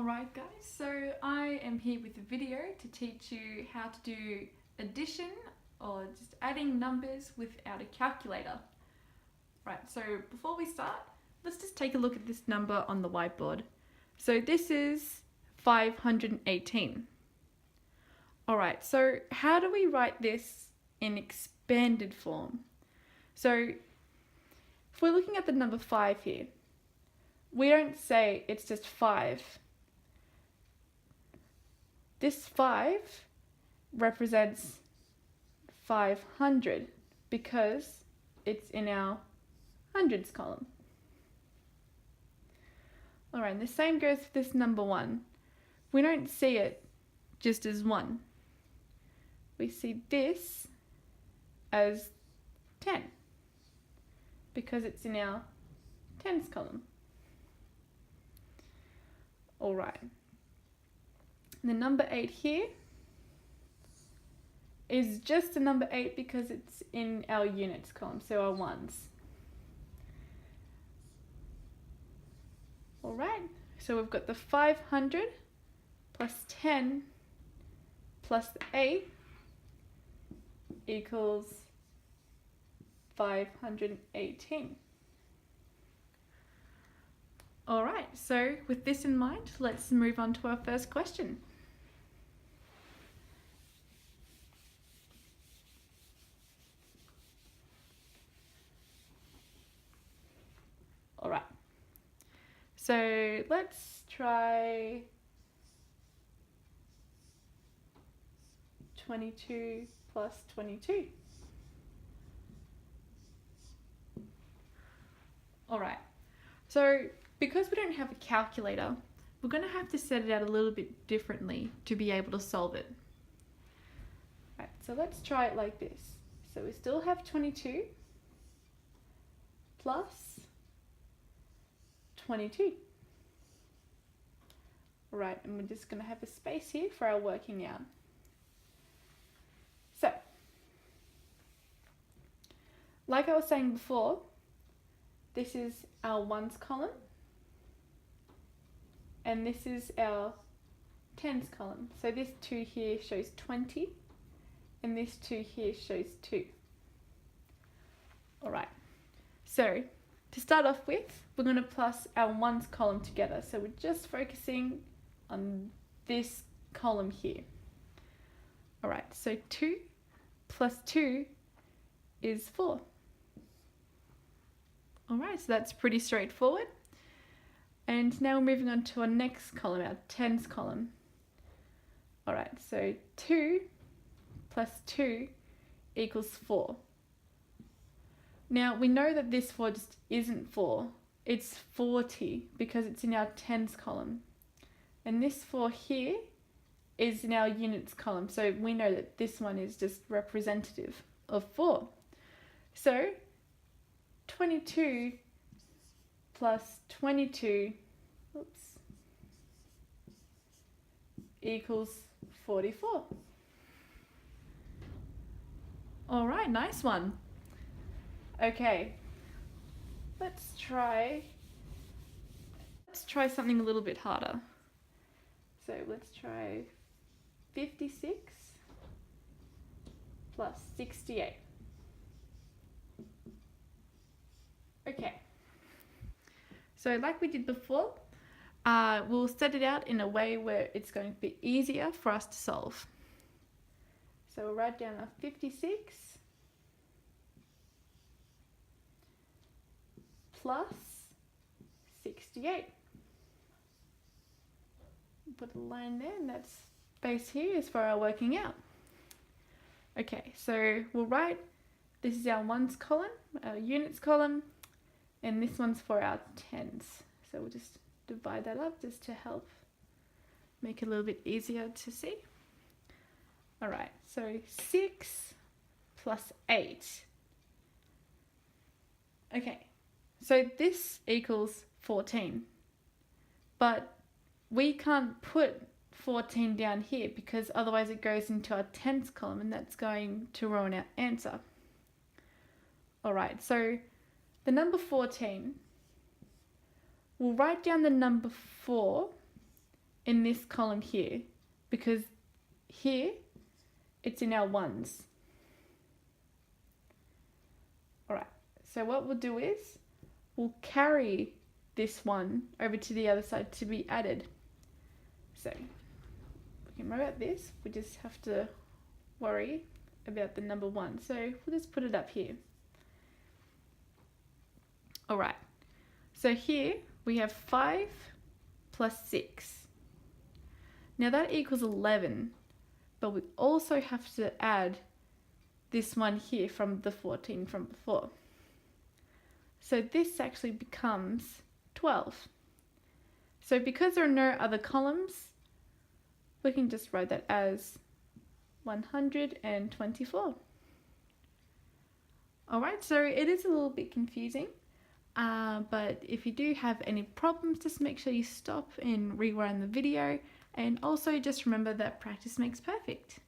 Alright guys, so I am here with a video to teach you how to do addition or just adding numbers without a calculator. Right, so before we start, let's just take a look at this number on the whiteboard. So this is 518. Alright, so how do we write this in expanded form? So if we're looking at the number 5 here, we don't say it's just 5. This 5 represents 500 because it's in our hundreds column. Alright, and the same goes for this number 1. We don't see it just as 1. We see this as 10 because it's in our tens column. Alright. The number 8 here is just a number 8 because it's in our units column, so our ones. Alright, so we've got the 500 plus 10 plus the 8 equals 518. Alright, so with this in mind, let's move on to our first question. Alright, so let's try 22 plus 22. Alright, so because we don't have a calculator, we're going to have to set it out a little bit differently to be able to solve it. Right, so let's try it like this. So we still have 22 plus 22. Right, and we're just going to have a space here for our working out. So, like I was saying before, this is our ones column, and this is our tens column. So this 2 here shows 20, and this 2 here shows 2. Alright, so to start off with, we're going to plus our ones column together. So we're just focusing on this column here. Alright, so 2 plus 2 is 4. Alright, so that's pretty straightforward. And now we're moving on to our next column, our tens column. Alright, so 2 plus 2 equals 4. Now we know that this 4 just isn't 4, it's 40 because it's in our tens column. And this 4 here is in our units column, so we know that this one is just representative of 4. So 22 plus 22 equals 44. Alright, nice one. Okay, let's try something a little bit harder. So let's try 56 plus 68. Okay, so like we did before, we'll set it out in a way where it's going to be easier for us to solve. So we'll write down our 56 plus 68. Put a line there, and that space here is for our working out. Okay, so we'll write, this is our ones column, our units column, and this one's for our tens. So we'll just divide that up just to help make it a little bit easier to see. Alright, so 6 plus 8. Okay, so this equals 14. But we can't put 14 down here because otherwise it goes into our tens column and that's going to ruin our answer. Alright, so the number 14, we'll write down the number 4 in this column here, because here it's in our ones. Alright, so what we'll do is we'll carry this one over to the other side to be added. So we can remember this, we just have to worry about the number 1. So we'll just put it up here. Alright, so here we have 5 plus 6. Now that equals 11, but we also have to add this one here from the 14 from before. So this actually becomes 12. So because there are no other columns, we can just write that as 124. Alright, so it is a little bit confusing, but if you do have any problems, just make sure you stop and rewind the video, and also just remember that practice makes perfect.